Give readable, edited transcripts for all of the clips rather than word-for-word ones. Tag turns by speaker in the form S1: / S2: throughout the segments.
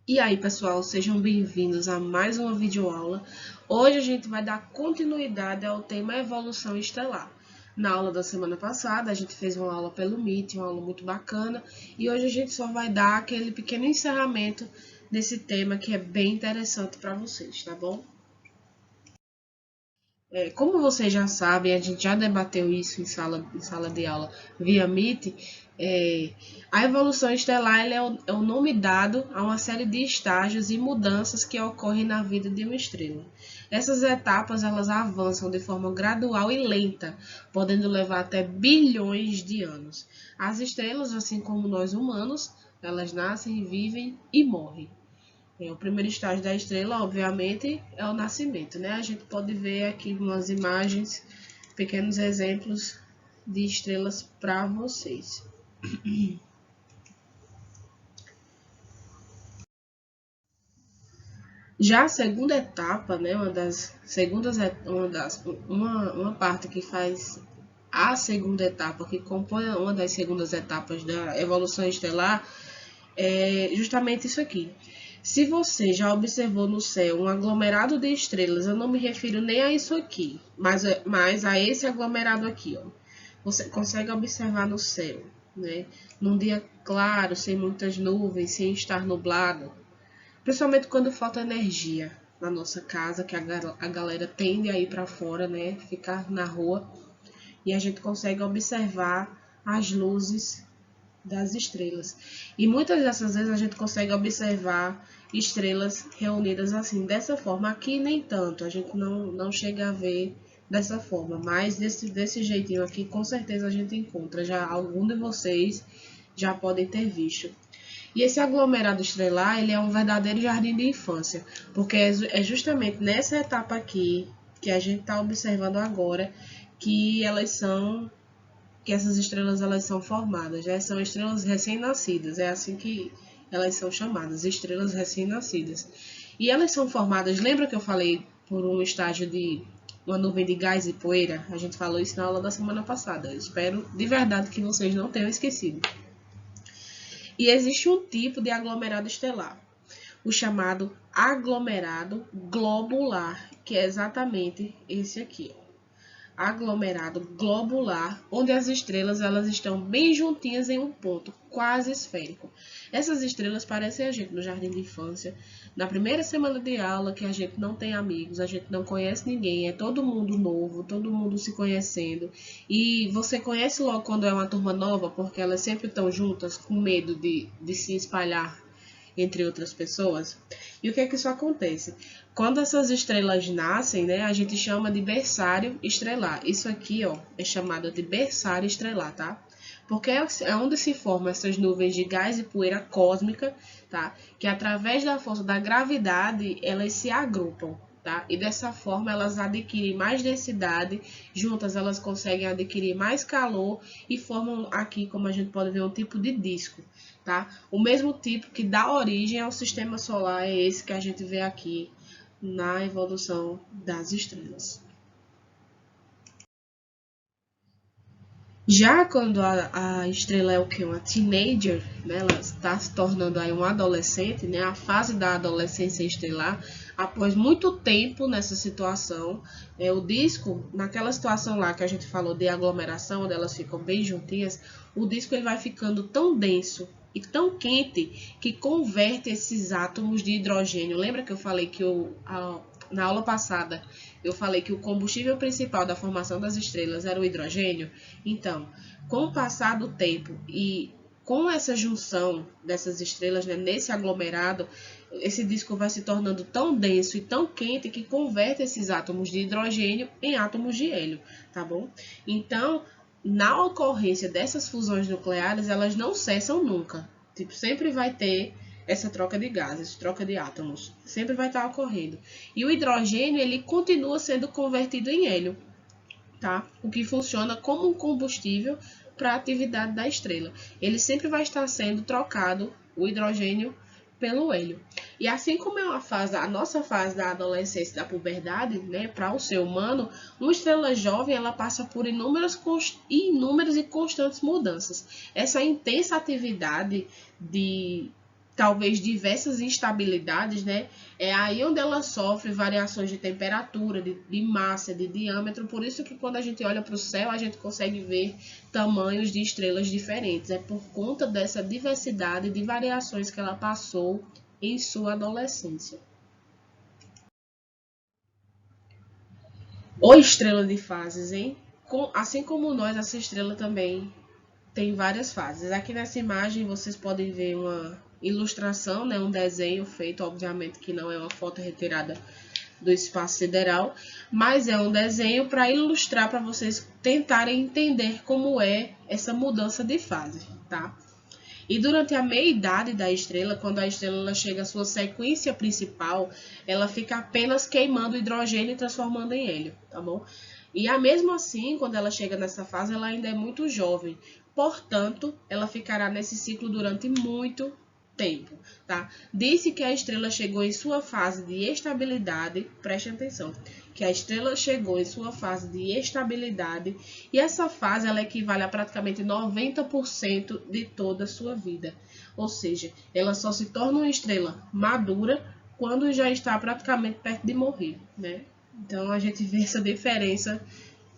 S1: E aí, pessoal, sejam bem-vindos a mais uma videoaula. Hoje a gente vai dar continuidade ao tema Evolução Estelar. Na aula da semana passada, a gente fez uma aula pelo Meet, uma aula muito bacana, e hoje a gente só vai dar aquele pequeno encerramento desse tema que é bem interessante para vocês, tá bom? Como vocês já sabem, a gente já debateu isso em sala de aula via Meet, a evolução estelar é o nome dado a uma série de estágios e mudanças que ocorrem na vida de uma estrela. Essas etapas elas avançam de forma gradual e lenta, podendo levar até bilhões de anos. As estrelas, assim como nós humanos, elas nascem, vivem e morrem. O primeiro estágio da estrela, obviamente, é o nascimento, né? A gente pode ver aqui umas imagens, pequenos exemplos de estrelas para vocês. Já a segunda etapa, né, uma parte que faz a segunda etapa, que compõe uma das segundas etapas da evolução estelar, é justamente isso aqui. Se você já observou no céu um aglomerado de estrelas, eu não me refiro nem a isso aqui, mas a esse aglomerado aqui, ó. Você consegue observar no céu, né? Num dia claro, sem muitas nuvens, sem estar nublado, principalmente quando falta energia na nossa casa, que a galera tende a ir para fora, né? Ficar na rua, e a gente consegue observar as luzes das estrelas. E muitas dessas vezes a gente consegue observar estrelas reunidas assim, dessa forma. Aqui nem tanto, a gente não chega a ver dessa forma, mas desse jeitinho aqui, com certeza a gente encontra. Já algum de vocês já podem ter visto. E esse aglomerado estelar, ele é um verdadeiro jardim de infância, porque é justamente nessa etapa aqui que a gente está observando agora que essas estrelas elas são formadas, já são estrelas recém-nascidas, é assim que elas são chamadas, estrelas recém-nascidas. E elas são formadas, lembra que eu falei por um estágio de uma nuvem de gás e poeira? A gente falou isso na aula da semana passada. Eu espero de verdade que vocês não tenham esquecido. E existe um tipo de aglomerado estelar, o chamado aglomerado globular, que é exatamente esse aqui, ó. Aglomerado globular, onde as estrelas elas estão bem juntinhas em um ponto quase esférico. Essas estrelas parecem a gente no jardim de infância, na primeira semana de aula, que a gente não tem amigos, a gente não conhece ninguém, é todo mundo novo, todo mundo se conhecendo. E você conhece logo quando é uma turma nova, porque elas sempre estão juntas, com medo de se espalhar entre outras pessoas. E o que é que isso acontece? Quando essas estrelas nascem, né, a gente chama de berçário estelar. Isso aqui, ó, é chamado de berçário estelar, tá? Porque é onde se formam essas nuvens de gás e poeira cósmica, tá? Que através da força da gravidade, elas se agrupam, tá? E dessa forma elas adquirem mais densidade, juntas elas conseguem adquirir mais calor e formam aqui, como a gente pode ver, um tipo de disco, tá? O mesmo tipo que dá origem ao sistema solar é esse que a gente vê aqui na evolução das estrelas. Já quando a estrela é o que? Uma teenager, né? Ela está se tornando aí um adolescente, né? A fase da adolescência estelar, após muito tempo nessa situação, o disco, naquela situação lá que a gente falou de aglomeração, onde elas ficam bem juntinhas, o disco ele vai ficando tão denso e tão quente que converte esses átomos de hidrogênio. Lembra que eu falei que na aula passada eu falei que o combustível principal da formação das estrelas era o hidrogênio? Então, com o passar do tempo e com essa junção dessas estrelas, né, nesse aglomerado, esse disco vai se tornando tão denso e tão quente que converte esses átomos de hidrogênio em átomos de hélio, tá bom? Então, na ocorrência dessas fusões nucleares, elas não cessam nunca. Tipo, sempre vai ter essa troca de gases, troca de átomos, sempre vai estar ocorrendo. E o hidrogênio, ele continua sendo convertido em hélio, tá? O que funciona como um combustível para a atividade da estrela. Ele sempre vai estar sendo trocado, o hidrogênio, pelo hélio. E assim como é a nossa fase da adolescência, da puberdade, né, para o ser humano, uma estrela jovem ela passa por inúmeras e constantes mudanças. Essa intensa atividade de talvez diversas instabilidades, né? É aí onde ela sofre variações de temperatura, de massa, de diâmetro. Por isso que quando a gente olha para o céu, a gente consegue ver tamanhos de estrelas diferentes. É por conta dessa diversidade de variações que ela passou em sua adolescência. Ou estrela de fases, hein? Assim como nós, essa estrela também tem várias fases. Aqui nessa imagem vocês podem ver uma ilustração, né, um desenho feito, obviamente que não é uma foto retirada do espaço sideral, mas é um desenho para ilustrar, para vocês tentarem entender como é essa mudança de fase, tá? E durante a meia-idade da estrela, quando a estrela chega à sua sequência principal, ela fica apenas queimando hidrogênio e transformando em hélio, tá bom? E mesmo assim, quando ela chega nessa fase, ela ainda é muito jovem. Portanto, ela ficará nesse ciclo durante muito tempo, tá? Disse que a estrela chegou em sua fase de estabilidade, preste atenção, que a estrela chegou em sua fase de estabilidade e essa fase ela equivale a praticamente 90% de toda a sua vida. Ou seja, ela só se torna uma estrela madura quando já está praticamente perto de morrer, né? Então a gente vê essa diferença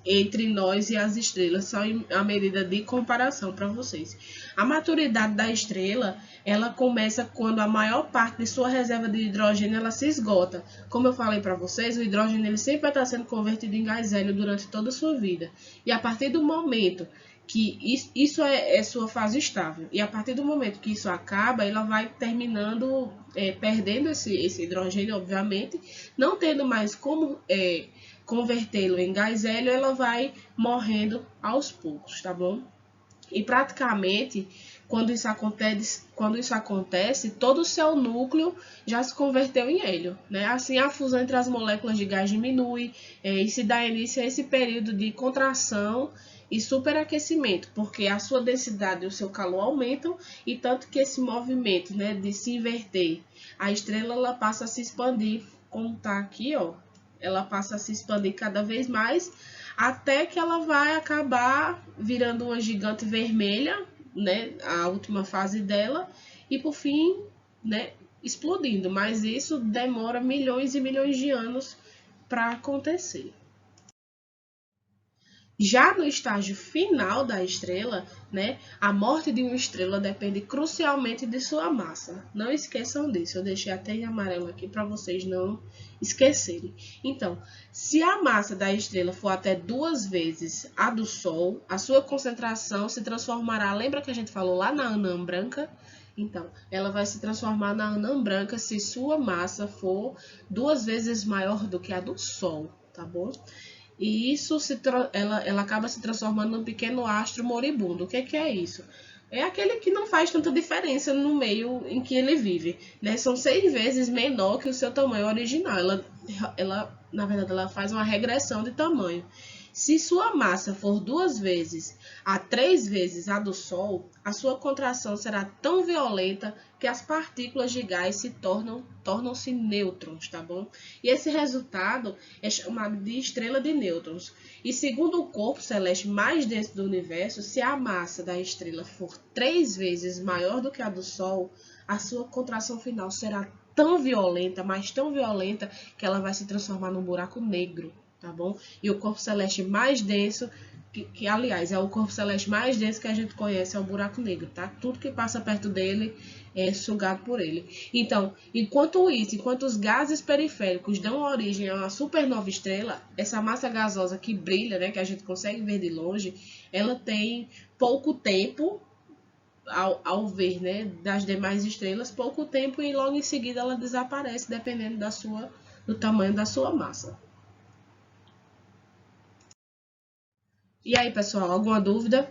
S1: entre nós e as estrelas, só a medida de comparação para vocês. A maturidade da estrela, ela começa quando a maior parte de sua reserva de hidrogênio ela se esgota. Como eu falei para vocês, o hidrogênio ele sempre vai estar sendo convertido em gás hélio durante toda a sua vida. E a partir do momento que isso é sua fase estável, e a partir do momento que isso acaba, ela vai terminando, perdendo esse hidrogênio, obviamente, não tendo mais como convertê-lo em gás hélio, ela vai morrendo aos poucos, tá bom? E praticamente, quando isso acontece, todo o seu núcleo já se converteu em hélio, né? Assim, a fusão entre as moléculas de gás diminui e se dá início a esse período de contração e superaquecimento, porque a sua densidade e o seu calor aumentam, e tanto que esse movimento, né, de se inverter, a estrela ela passa a se expandir, como tá aqui, ó. Ela passa a se expandir cada vez mais, até que ela vai acabar virando uma gigante vermelha, né, a última fase dela, e por fim, né, explodindo. Mas isso demora milhões e milhões de anos para acontecer. Já no estágio final da estrela, né, a morte de uma estrela depende crucialmente de sua massa. Não esqueçam disso, eu deixei até em amarelo aqui para vocês não esquecerem. Então, se a massa da estrela for até 2 vezes a do Sol, a sua concentração se transformará, lembra que a gente falou lá na anã branca? Então, ela vai se transformar na anã branca se sua massa for 2 vezes maior do que a do Sol, tá bom? E isso ela acaba se transformando num pequeno astro moribundo. O que é isso? É aquele que não faz tanta diferença no meio em que ele vive, né? São 6 vezes menor que o seu tamanho original. Na verdade, ela faz uma regressão de tamanho. Se sua massa for 2 vezes a 3 vezes a do Sol, a sua contração será tão violenta que as partículas de gás tornam-se nêutrons, tá bom? E esse resultado é chamado de estrela de nêutrons. E segundo o corpo celeste mais denso do universo, se a massa da estrela for 3 vezes maior do que a do Sol, a sua contração final será tão violenta, mas tão violenta, que ela vai se transformar num buraco negro, tá bom? E o corpo celeste mais denso, que aliás é o corpo celeste mais denso que a gente conhece, é o buraco negro, tá? Tudo que passa perto dele é sugado por ele. Então, enquanto os gases periféricos dão origem a uma supernova estrela, essa massa gasosa que brilha, né, que a gente consegue ver de longe, ela tem pouco tempo ao ver, né, das demais estrelas, pouco tempo, e logo em seguida ela desaparece, dependendo do tamanho da sua massa. E aí, pessoal, alguma dúvida?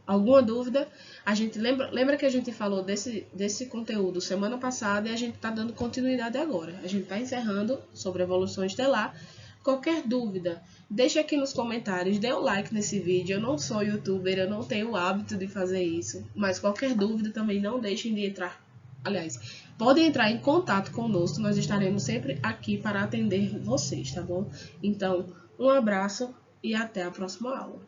S1: Alguma dúvida? A gente lembra que a gente falou desse conteúdo semana passada e a gente está dando continuidade agora. A gente está encerrando sobre evolução estelar. Qualquer dúvida, deixa aqui nos comentários, dê o like nesse vídeo. Eu não sou youtuber, eu não tenho o hábito de fazer isso, mas qualquer dúvida também não deixem de entrar. Aliás, podem entrar em contato conosco, nós estaremos sempre aqui para atender vocês, tá bom? Então, um abraço e até a próxima aula.